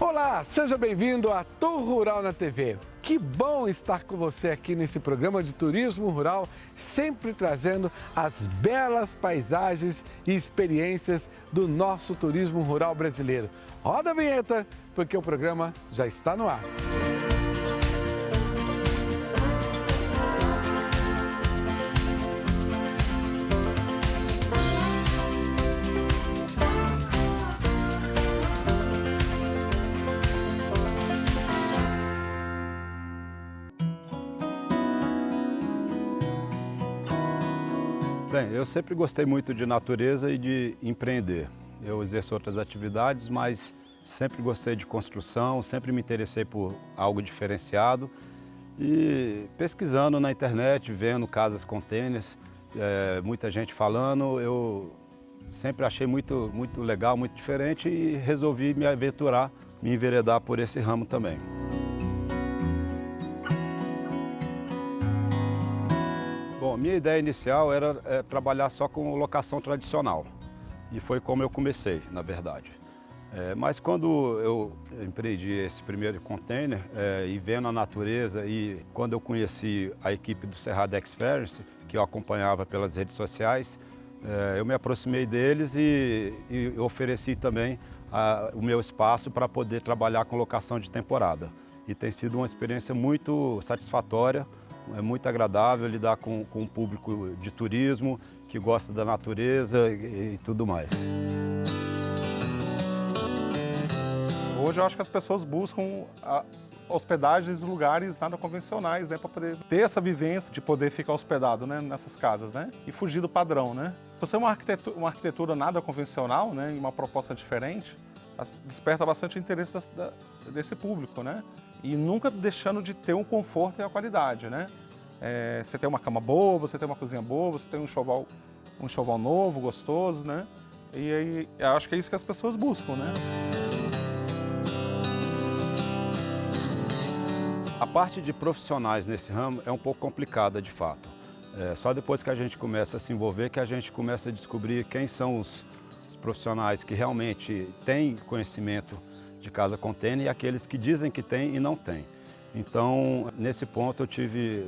Olá, seja bem-vindo a Tour Rural na TV. Que bom estar com você aqui nesse programa de turismo rural, sempre trazendo as belas paisagens e experiências do nosso turismo rural brasileiro. Roda a vinheta, porque o programa já está no ar. Bem, eu sempre gostei muito de natureza e de empreender. Eu exerço outras atividades, mas sempre gostei de construção, sempre me interessei por algo diferenciado. E pesquisando na internet, vendo casas containers, muita gente falando, eu sempre achei muito legal, muito diferente e resolvi me aventurar, me enveredar por esse ramo também. Bom, minha ideia inicial era trabalhar só com locação tradicional e foi como eu comecei, na verdade. Mas quando eu empreendi esse primeiro container e vendo a natureza e quando eu conheci a equipe do Cerrado Experience, que eu acompanhava pelas redes sociais, eu me aproximei deles e ofereci também o meu espaço para poder trabalhar com locação de temporada. E tem sido uma experiência muito satisfatória. É muito agradável lidar com um público de turismo que gosta da natureza e tudo mais. Hoje eu acho que as pessoas buscam hospedagens em lugares nada convencionais, né, para poder ter essa vivência de poder ficar hospedado, né, nessas casas, né, e fugir do padrão, né. Por ser uma arquitetura nada convencional, né, e uma proposta diferente, desperta bastante interesse desse público, né, e nunca deixando de ter um conforto e a qualidade, né. Você tem uma cama boa, você tem uma cozinha boa, você tem um enxoval novo, gostoso, né, e aí eu acho que é isso que as pessoas buscam, né. A parte de profissionais nesse ramo é um pouco complicada, de fato. Só depois que a gente começa a se envolver que a gente começa a descobrir quem são os profissionais que realmente têm conhecimento de casa container e aqueles que dizem que têm e não têm. Então, nesse ponto eu tive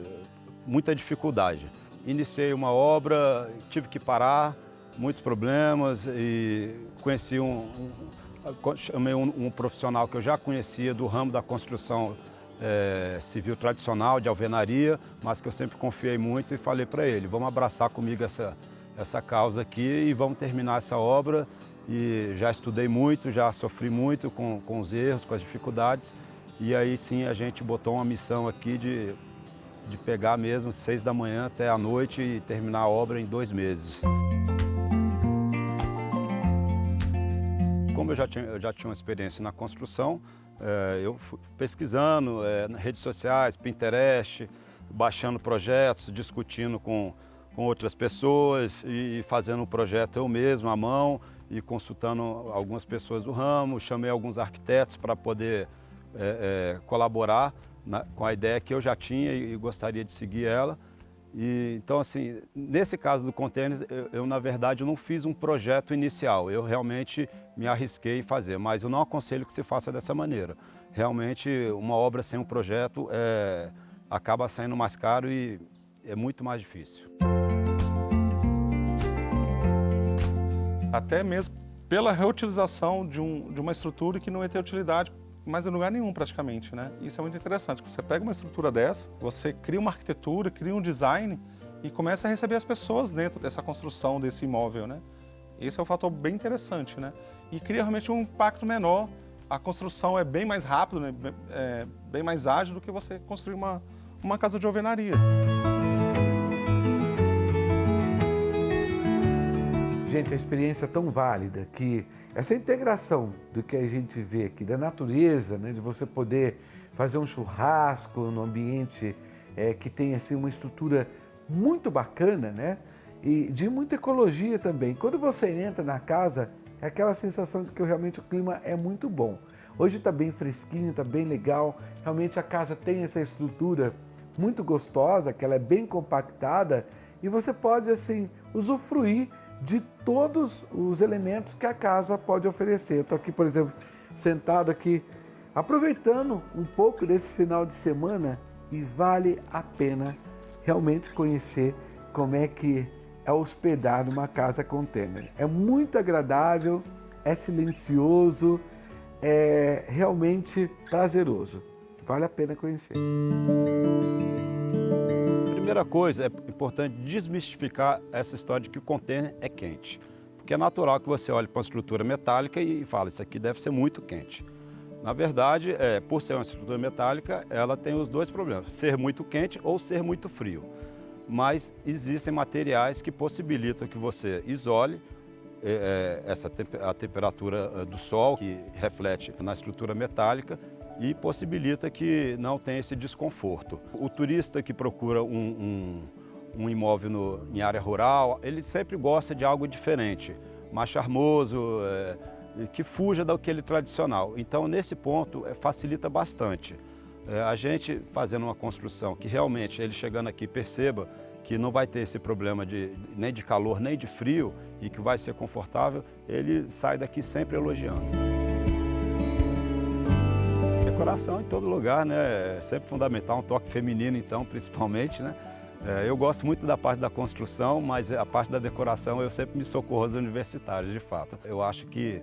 muita dificuldade. Iniciei uma obra, tive que parar, muitos problemas e chamei um profissional que eu já conhecia do ramo da construção civil tradicional, de alvenaria, mas que eu sempre confiei muito e falei para ele, vamos abraçar comigo essa causa aqui e vamos terminar essa obra. E já estudei muito, já sofri muito com os erros, com as dificuldades. E aí sim a gente botou uma missão aqui de pegar mesmo 6 da manhã até a noite e terminar a obra em 2 meses. Como eu já tinha uma experiência na construção, eu fui pesquisando nas redes sociais, Pinterest, baixando projetos, discutindo com outras pessoas e fazendo um projeto eu mesmo, à mão, e consultando algumas pessoas do ramo, chamei alguns arquitetos para poder colaborar com a ideia que eu já tinha e gostaria de seguir ela. E, então, assim, nesse caso do container, eu na verdade não fiz um projeto inicial, eu realmente me arrisquei em fazer, mas eu não aconselho que se faça dessa maneira. Realmente, uma obra sem um projeto acaba saindo mais caro e é muito mais difícil. Até mesmo pela reutilização de uma estrutura que não ia ter utilidade mais em lugar nenhum praticamente, né? Isso é muito interessante, você pega uma estrutura dessa, você cria uma arquitetura, cria um design e começa a receber as pessoas dentro dessa construção, desse imóvel, né? Esse é um fator bem interessante, né? E cria realmente um impacto menor, a construção é bem mais rápido, né? Bem mais ágil do que você construir uma casa de alvenaria. Gente, a experiência é tão válida que essa integração do que a gente vê aqui da natureza, né, de você poder fazer um churrasco no ambiente que tem assim, uma estrutura muito bacana, né, e de muita ecologia também. Quando você entra na casa, é aquela sensação de que realmente o clima é muito bom. Hoje está bem fresquinho, está bem legal, realmente a casa tem essa estrutura muito gostosa, que ela é bem compactada e você pode assim usufruir de todos os elementos que a casa pode oferecer. Eu estou aqui, por exemplo, sentado aqui aproveitando um pouco desse final de semana, e vale a pena realmente conhecer como é que é hospedar numa casa container. É muito agradável, é silencioso, é realmente prazeroso. Vale a pena conhecer. Primeira coisa, é importante desmistificar essa história de que o container é quente. Porque é natural que você olhe para uma estrutura metálica e fale, isso aqui deve ser muito quente. Na verdade, por ser uma estrutura metálica, ela tem os dois problemas, ser muito quente ou ser muito frio. Mas existem materiais que possibilitam que você isole a temperatura do sol, que reflete na estrutura metálica, e possibilita que não tenha esse desconforto. O turista que procura um imóvel em área rural, ele sempre gosta de algo diferente, mais charmoso, que fuja daquele tradicional. Então, nesse ponto, facilita bastante. A gente fazendo uma construção que realmente ele chegando aqui perceba que não vai ter esse problema nem de calor nem de frio e que vai ser confortável, ele sai daqui sempre elogiando. Decoração em todo lugar, né? É sempre fundamental, um toque feminino então, principalmente, né? Eu gosto muito da parte da construção, mas a parte da decoração eu sempre me socorro aos universitários, de fato. Eu acho que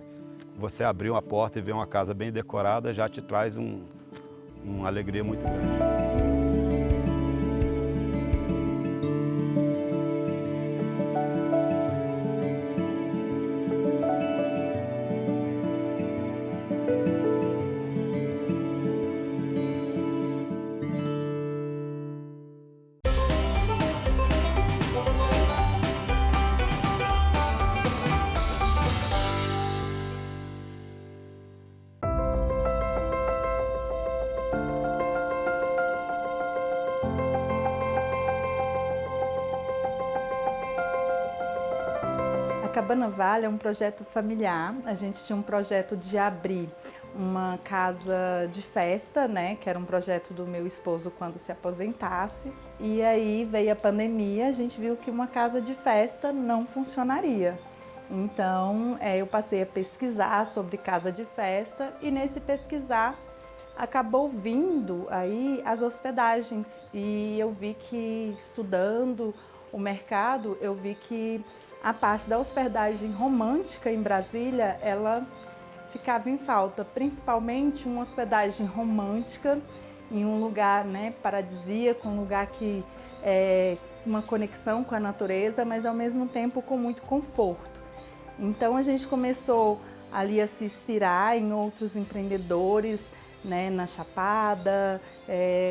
você abrir uma porta e ver uma casa bem decorada já te traz uma alegria muito grande. A Cabana Vale é um projeto familiar. A gente tinha um projeto de abrir uma casa de festa, né, que era um projeto do meu esposo quando se aposentasse. E aí veio a pandemia, a gente viu que uma casa de festa não funcionaria. Então, eu passei a pesquisar sobre casa de festa e nesse pesquisar acabou vindo aí as hospedagens. E eu vi que estudando o mercado, eu vi que a parte da hospedagem romântica em Brasília, ela ficava em falta, principalmente uma hospedagem romântica em um lugar, né, paradisíaco, um lugar que é uma conexão com a natureza, mas ao mesmo tempo com muito conforto. Então a gente começou ali a se inspirar em outros empreendedores, né, na Chapada,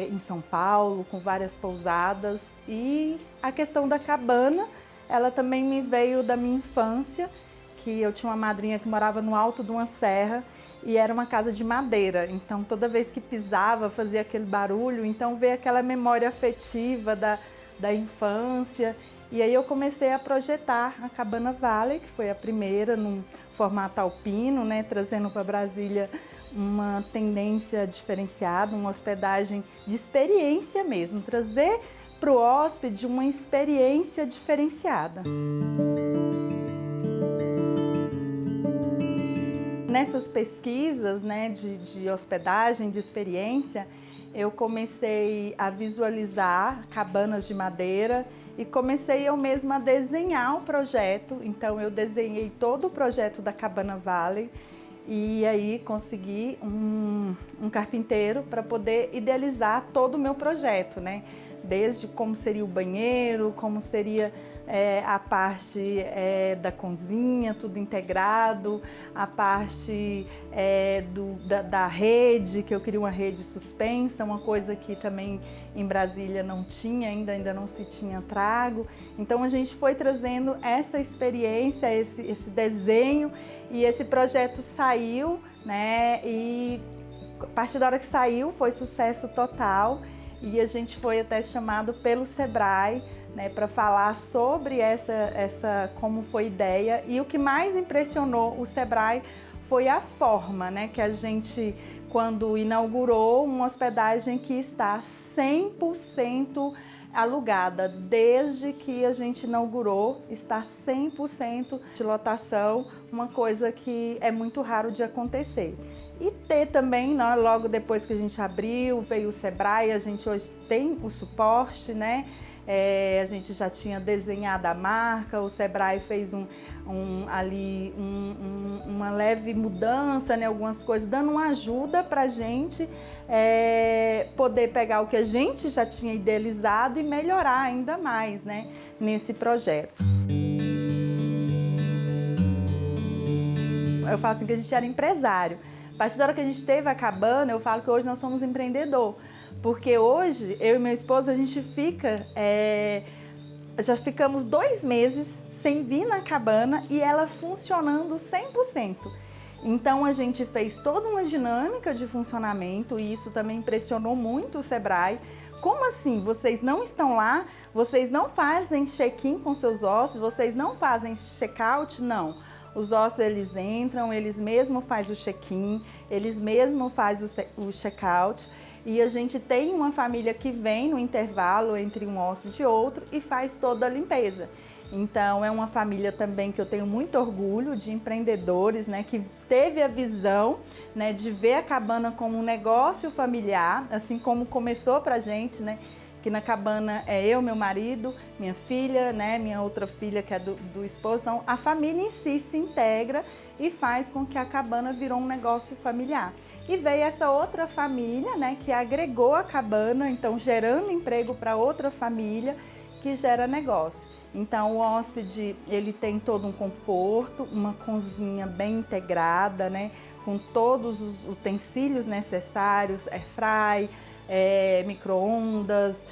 em São Paulo, com várias pousadas. E a questão da cabana, ela também me veio da minha infância, que eu tinha uma madrinha que morava no alto de uma serra e era uma casa de madeira. Então, toda vez que pisava, fazia aquele barulho. Então, veio aquela memória afetiva da infância. E aí eu comecei a projetar a Cabana Vale, que foi a primeira num formato alpino, né, trazendo para Brasília uma tendência diferenciada, uma hospedagem de experiência mesmo, trazer para o hóspede uma experiência diferenciada. Nessas pesquisas, né, de hospedagem, de experiência, eu comecei a visualizar cabanas de madeira e comecei eu mesma a desenhar o projeto. Então eu desenhei todo o projeto da Cabana Vale e aí consegui um carpinteiro para poder idealizar todo o meu projeto, né? Desde como seria o banheiro, como seria a parte da cozinha, tudo integrado, a parte da rede, que eu queria uma rede suspensa, uma coisa que também em Brasília não tinha, ainda não se tinha trago. Então a gente foi trazendo essa experiência, esse desenho, e esse projeto saiu, né? E a partir da hora que saiu foi sucesso total. E a gente foi até chamado pelo Sebrae, né, para falar sobre como foi a ideia. E o que mais impressionou o Sebrae foi a forma, né, que a gente, quando inaugurou uma hospedagem que está 100% alugada, desde que a gente inaugurou, está 100% de lotação, uma coisa que é muito raro de acontecer. E ter também, né, logo depois que a gente abriu, veio o Sebrae, a gente hoje tem o suporte, né? A gente já tinha desenhado a marca, o Sebrae fez uma leve mudança, né, algumas coisas, dando uma ajuda para a gente poder pegar o que a gente já tinha idealizado e melhorar ainda mais, né, nesse projeto. Eu falo assim que a gente era empresário. A partir da hora que a gente teve a cabana, eu falo que hoje nós somos empreendedor. Porque hoje, eu e meu esposo, a gente já ficamos 2 meses sem vir na cabana e ela funcionando 100%. Então, a gente fez toda uma dinâmica de funcionamento e isso também impressionou muito o Sebrae. Como assim? Vocês não estão lá? Vocês não fazem check-in com seus hóspedes? Vocês não fazem check-out? Não. Os hóspedes, eles entram, eles mesmos fazem o check-in, eles mesmos fazem o check-out. E a gente tem uma família que vem no intervalo entre um hóspede e outro e faz toda a limpeza. Então, é uma família também que eu tenho muito orgulho de empreendedores, né, que teve a visão, né, de ver a cabana como um negócio familiar, assim como começou pra gente, né, que na cabana é eu, meu marido, minha filha, né, minha outra filha que é do esposo. Então, a família em si se integra e faz com que a cabana virou um negócio familiar. E veio essa outra família, né, que agregou a cabana, então gerando emprego para outra família que gera negócio. Então, o hóspede, ele tem todo um conforto, uma cozinha bem integrada, né, com todos os utensílios necessários, airfry, micro-ondas,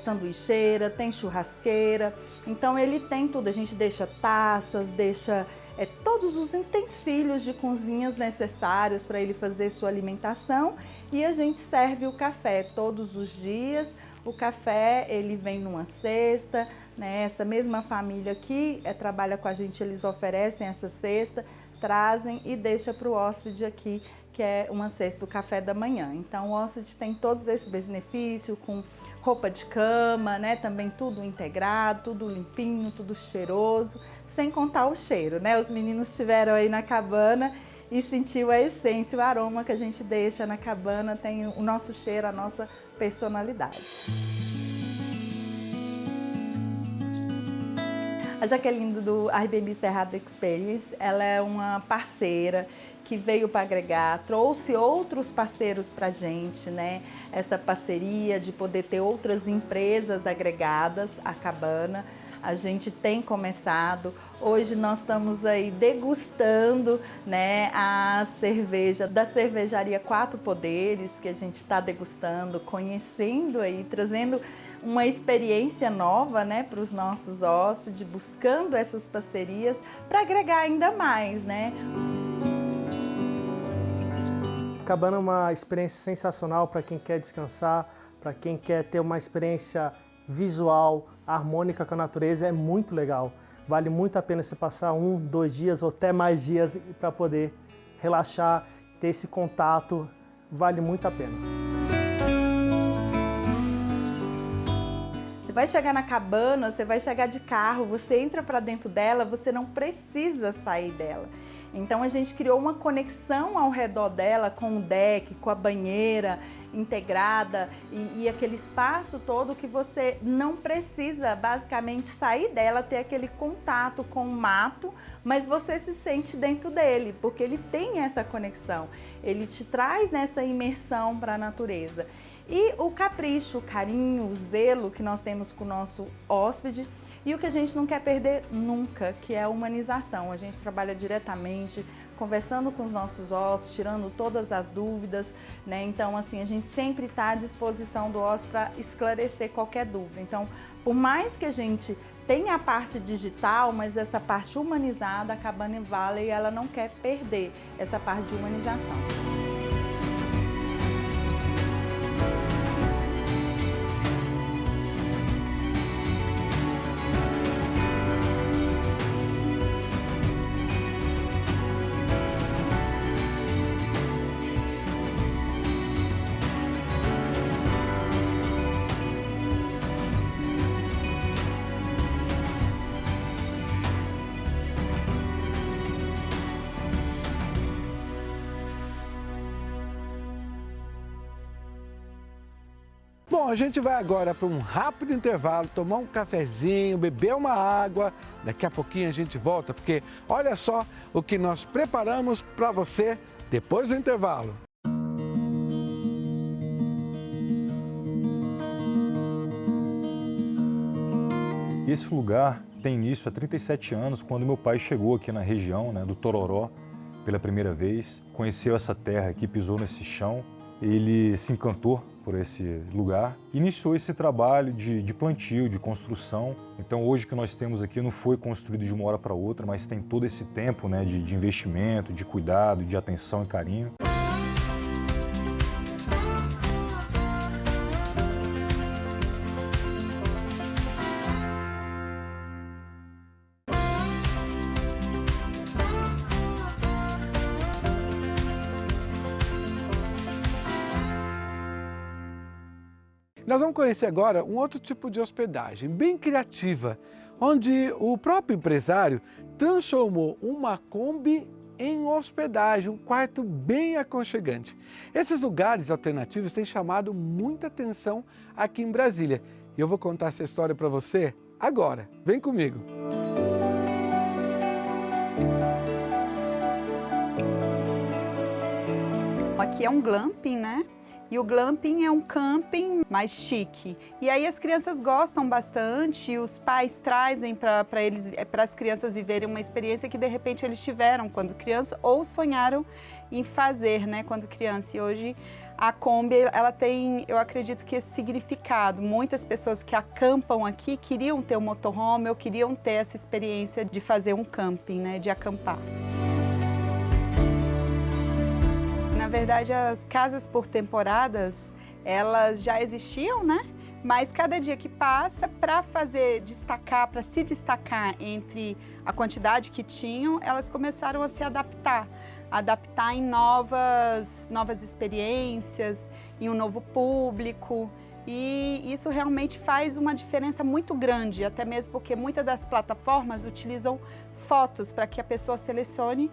sanduicheira, tem churrasqueira. Então, ele tem tudo. A gente deixa taças, deixa todos os utensílios de cozinhas necessários para ele fazer sua alimentação e a gente serve o café todos os dias. O café, ele vem numa cesta, né? Essa mesma família aqui trabalha com a gente, eles oferecem essa cesta, trazem e deixa para o hóspede aqui, que é uma cesta do café da manhã. Então, o hóspede tem todos esses benefícios, com roupa de cama, né? Também tudo integrado, tudo limpinho, tudo cheiroso, sem contar o cheiro, né? Os meninos estiveram aí na cabana e sentiu a essência, o aroma que a gente deixa na cabana, tem o nosso cheiro, a nossa personalidade. A Jaqueline do Airbnb Cerrado Experience, ela é uma parceira que veio para agregar, trouxe outros parceiros para a gente, né? Essa parceria de poder ter outras empresas agregadas à cabana. A gente tem começado, hoje nós estamos aí degustando, né, a cerveja da cervejaria Quatro Poderes, que a gente está degustando, conhecendo aí, trazendo uma experiência nova, né, para os nossos hóspedes, buscando essas parcerias para agregar ainda mais, né. Cabana é uma experiência sensacional para quem quer descansar, para quem quer ter uma experiência visual, harmônica com a natureza, é muito legal. Vale muito a pena você passar 1, 2 dias ou até mais dias para poder relaxar, ter esse contato, vale muito a pena. Você vai chegar na cabana, você vai chegar de carro, você entra para dentro dela, você não precisa sair dela. Então a gente criou uma conexão ao redor dela com o deck, com a banheira integrada e aquele espaço todo que você não precisa basicamente sair dela, ter aquele contato com o mato, mas você se sente dentro dele, porque ele tem essa conexão, ele te traz nessa imersão para a natureza. E o capricho, o carinho, o zelo que nós temos com o nosso hóspede e o que a gente não quer perder nunca, que é a humanização. A gente trabalha diretamente, conversando com os nossos hóspedes, tirando todas as dúvidas, né? Então, assim, a gente sempre está à disposição do hóspede para esclarecer qualquer dúvida. Então, por mais que a gente tenha a parte digital, mas essa parte humanizada, a Cabana Valley, ela não quer perder essa parte de humanização. Bom, a gente vai agora para um rápido intervalo, tomar um cafezinho, beber uma água. Daqui a pouquinho a gente volta, porque olha só o que nós preparamos para você depois do intervalo. Esse lugar tem início há 37 anos, quando meu pai chegou aqui na região, do Tororó, pela primeira vez. Conheceu essa terra aqui, pisou nesse chão. Ele se encantou por esse lugar. Iniciou esse trabalho de plantio, de construção. Então hoje o que nós temos aqui não foi construído de uma hora para outra, mas tem todo esse tempo de investimento, de cuidado, de atenção e carinho. Nós vamos conhecer agora um outro tipo de hospedagem, bem criativa, onde o próprio empresário transformou uma Kombi em hospedagem, um quarto bem aconchegante. Esses lugares alternativos têm chamado muita atenção aqui em Brasília. E eu vou contar essa história para você agora. Vem comigo! Aqui é um glamping, né? E o glamping é um camping mais chique. E aí as crianças gostam bastante, os pais trazem para as crianças viverem uma experiência que de repente eles tiveram quando criança ou sonharam em fazer, né, quando criança. E hoje a Kombi, ela tem, eu acredito que esse significado. Muitas pessoas que acampam aqui queriam ter um motorhome ou queriam ter essa experiência de fazer um camping, né, de acampar. Na verdade, as casas por temporadas, elas já existiam, né? Mas cada dia que passa, para se destacar entre a quantidade que tinham, elas começaram a se adaptar em novas experiências, em um novo público. E isso realmente faz uma diferença muito grande, até mesmo porque muitas das plataformas utilizam fotos para que a pessoa selecione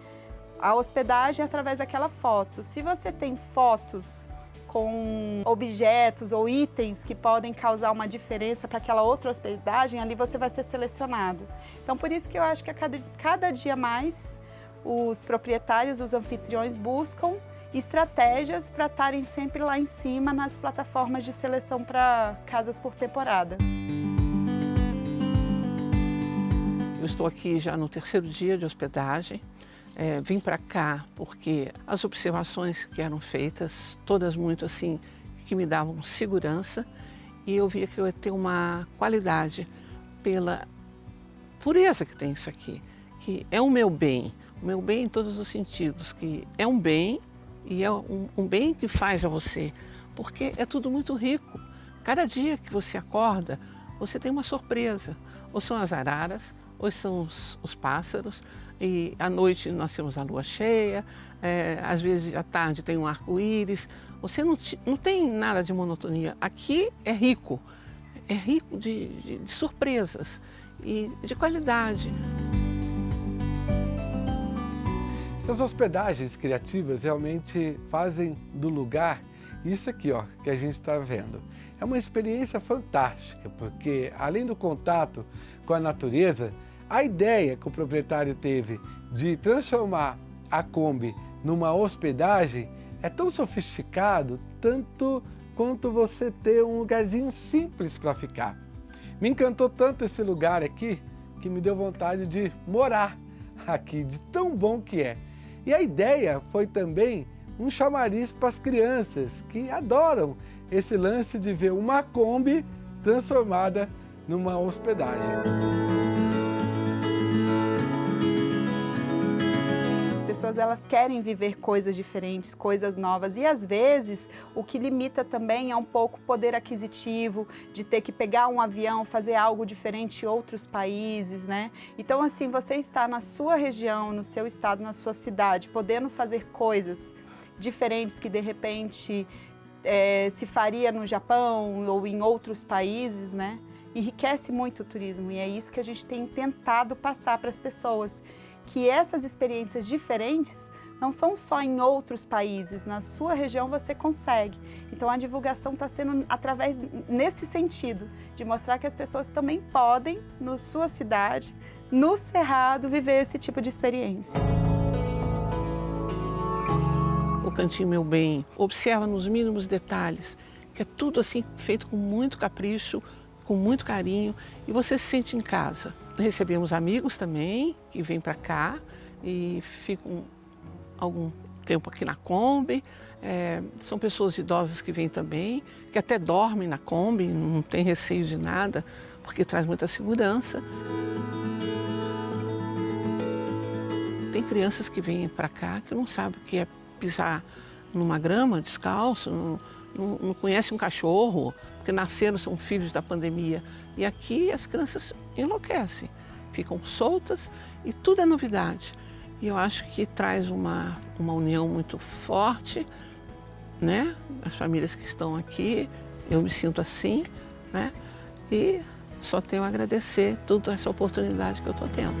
a hospedagem através daquela foto. Se você tem fotos com objetos ou itens que podem causar uma diferença para aquela outra hospedagem, ali você vai ser selecionado. Então, por isso que eu acho que cada dia mais os proprietários, os anfitriões buscam estratégias para estarem sempre lá em cima nas plataformas de seleção para casas por temporada. Eu estou aqui já no terceiro dia de hospedagem. Vim para cá porque as observações que eram feitas, todas muito assim, que me davam segurança, e eu via que eu ia ter uma qualidade pela pureza que tem isso aqui, que é o meu bem em todos os sentidos, que é um bem e é um bem que faz a você, porque é tudo muito rico. Cada dia que você acorda, você tem uma surpresa, ou são as araras, ou são os pássaros, e à noite nós temos a lua cheia, às vezes à tarde tem um arco-íris. Você não tem nada de monotonia. Aqui é rico de surpresas e de qualidade. Essas hospedagens criativas realmente fazem do lugar isso aqui, ó, que a gente está vendo. É uma experiência fantástica, porque além do contato com a natureza, a ideia que o proprietário teve de transformar a Kombi numa hospedagem é tão sofisticado, tanto quanto você ter um lugarzinho simples para ficar. Me encantou tanto esse lugar aqui, que me deu vontade de morar aqui, de tão bom que é. E a ideia foi também um chamariz para as crianças, que adoram esse lance de ver uma Kombi transformada numa hospedagem. As pessoas, elas querem viver coisas diferentes, coisas novas, e às vezes o que limita também é um pouco o poder aquisitivo, de ter que pegar um avião, fazer algo diferente em outros países, né? Então, assim, você está na sua região, no seu estado, na sua cidade, podendo fazer coisas diferentes que de repente se faria no Japão ou em outros países, né? Enriquece muito o turismo, e é isso que a gente tem tentado passar para as pessoas, que essas experiências diferentes não são só em outros países, na sua região você consegue. Então a divulgação está sendo nesse sentido, de mostrar que as pessoas também podem, na sua cidade, no Cerrado, viver esse tipo de experiência. O Cantinho Meu Bem observa nos mínimos detalhes, que é tudo assim feito com muito capricho, com muito carinho, e você se sente em casa. Recebemos amigos também que vêm para cá e ficam algum tempo aqui na Kombi. São pessoas idosas que vêm também, que até dormem na Kombi, não tem receio de nada, porque traz muita segurança. Tem crianças que vêm para cá que não sabem o que é pisar numa grama descalço, não conhecem um cachorro, porque nasceram, são filhos da pandemia. E aqui as crianças enlouquecem, ficam soltas e tudo é novidade. E eu acho que traz uma união muito forte, né? As famílias que estão aqui, eu me sinto assim, né? E só tenho a agradecer toda essa oportunidade que eu estou tendo.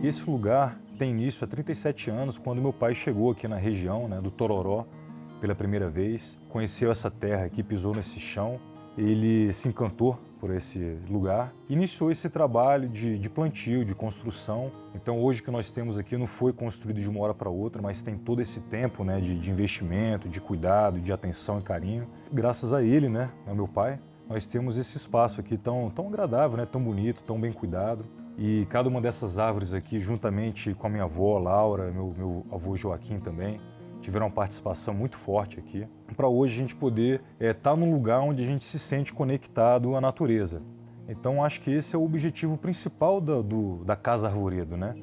Esse lugar tem início há 37 anos, quando meu pai chegou aqui na região, né, do Tororó pela primeira vez, conheceu essa terra aqui, pisou nesse chão, ele se encantou por esse lugar, iniciou esse trabalho de plantio, de construção. Então hoje o que nós temos aqui não foi construído de uma hora para outra, mas tem todo esse tempo, né, de investimento, de cuidado, de atenção e carinho. Graças a ele, né, ao meu pai, nós temos esse espaço aqui tão agradável, né, tão bonito, tão bem cuidado. E cada uma dessas árvores aqui, juntamente com a minha avó, Laura, meu avô Joaquim também, tiveram uma participação muito forte aqui, para hoje a gente poder estar num lugar onde a gente se sente conectado à natureza. Então acho que esse é o objetivo principal da Casa Arvoredo, né?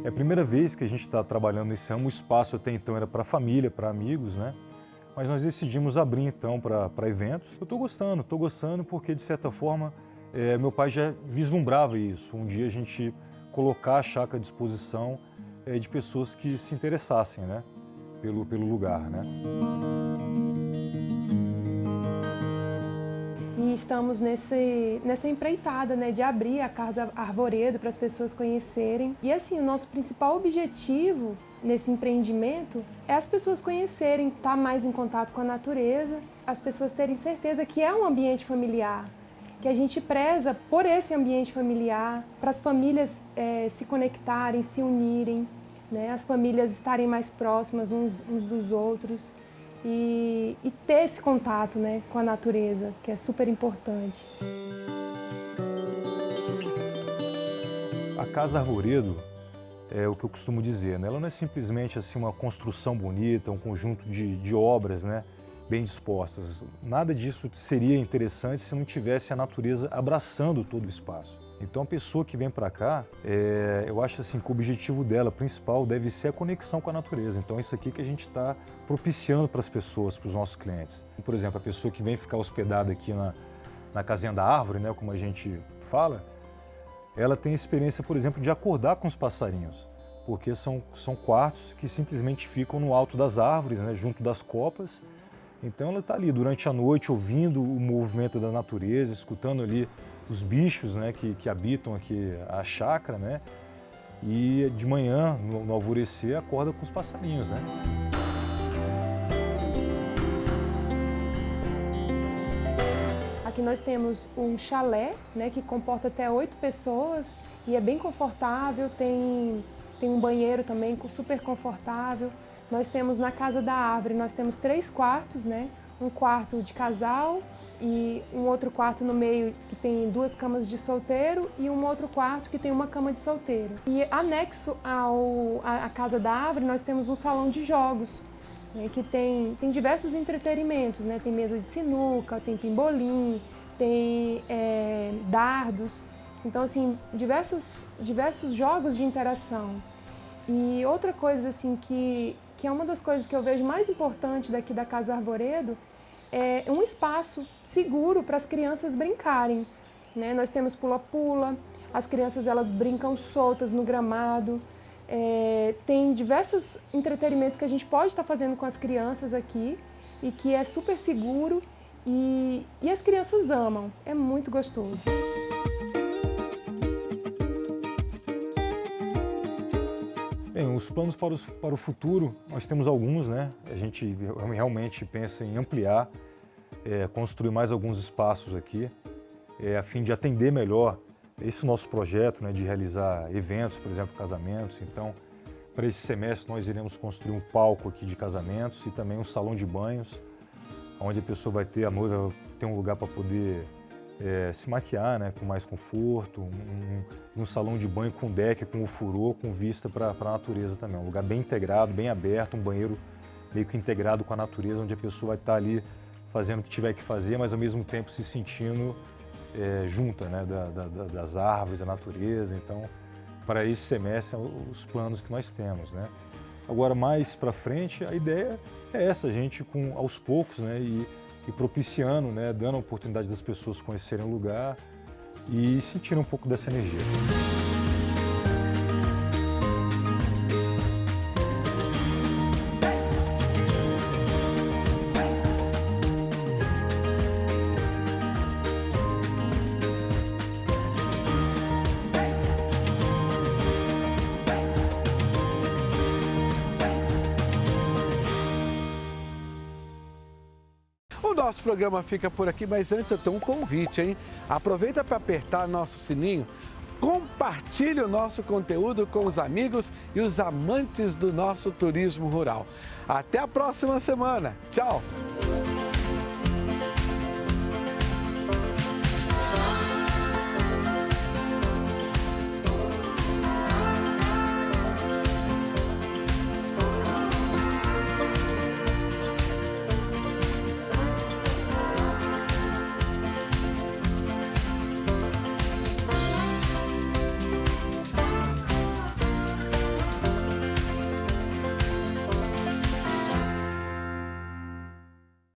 É a primeira vez que a gente está trabalhando nesse ramo. O espaço até então era para família, para amigos, né? Mas nós decidimos abrir então para eventos. Eu estou gostando porque de certa forma meu pai já vislumbrava isso. Um dia a gente colocar a chácara à disposição de pessoas que se interessassem, né, pelo lugar, né? E estamos nessa empreitada, né, de abrir a Casa Arvoredo para as pessoas conhecerem. E assim, o nosso principal objetivo nesse empreendimento é as pessoas conhecerem, estar mais em contato com a natureza, as pessoas terem certeza que é um ambiente familiar, que a gente preza por esse ambiente familiar, para as famílias se conectarem, se unirem, né, as famílias estarem mais próximas uns dos outros e ter esse contato, né, com a natureza, que é super importante. A Casa Arvoredo é o que eu costumo dizer, né? Ela não é simplesmente assim uma construção bonita, um conjunto de obras, né, bem dispostas. Nada disso seria interessante se não tivesse a natureza abraçando todo o espaço. Então a pessoa que vem para cá, eu acho assim que o objetivo dela principal deve ser a conexão com a natureza. Então é isso aqui que a gente está propiciando para as pessoas, para os nossos clientes. Por exemplo, a pessoa que vem ficar hospedada aqui na Casinha da Árvore, né, como a gente fala, ela tem experiência, por exemplo, de acordar com os passarinhos, porque são quartos que simplesmente ficam no alto das árvores, né, junto das copas. Então ela está ali durante a noite ouvindo o movimento da natureza, escutando ali os bichos, né, que habitam aqui a chácara, né, e de manhã, no alvorecer, acorda com os passarinhos, né. Aqui nós temos um chalé, né, que comporta até 8 pessoas e é bem confortável, tem um banheiro também super confortável. Nós temos na Casa da Árvore, nós temos 3 quartos, né, um quarto de casal e um outro quarto no meio que tem 2 camas de solteiro e um outro quarto que tem uma cama de solteiro. E anexo à Casa da Árvore nós temos um salão de jogos, que tem diversos entretenimentos, né? Tem mesa de sinuca, tem pimbolim, tem dardos. Então, assim, diversos jogos de interação. E outra coisa, assim, que é uma das coisas que eu vejo mais importante daqui da Casa Arvoredo, é um espaço seguro para as crianças brincarem, né? Nós temos pula-pula, as crianças elas brincam soltas no gramado, tem diversos entretenimentos que a gente pode estar fazendo com as crianças aqui e que é super seguro e as crianças amam, é muito gostoso. Bem, os planos para o futuro, nós temos alguns, né? A gente realmente pensa em ampliar, construir mais alguns espaços aqui, a fim de atender melhor esse nosso projeto, né, de realizar eventos, por exemplo, casamentos. Então, para esse semestre, nós iremos construir um palco aqui de casamentos e também um salão de banhos, onde a noiva vai ter um lugar para poder se maquiar, né, com mais conforto, um salão de banho com deck, com ofurô, com vista para a natureza também. Um lugar bem integrado, bem aberto, um banheiro meio que integrado com a natureza, onde a pessoa vai estar ali fazendo o que tiver que fazer, mas ao mesmo tempo se sentindo junta, né, das árvores, da natureza. Então, para esse semestre, os planos que nós temos, né. Agora, mais para frente, a ideia é essa, a gente aos poucos, né, e propiciando, né, dando a oportunidade das pessoas conhecerem o lugar e sentirem um pouco dessa energia. O nosso programa fica por aqui, mas antes eu tenho um convite, hein? Aproveita para apertar nosso sininho, compartilhe o nosso conteúdo com os amigos e os amantes do nosso turismo rural. Até a próxima semana. Tchau!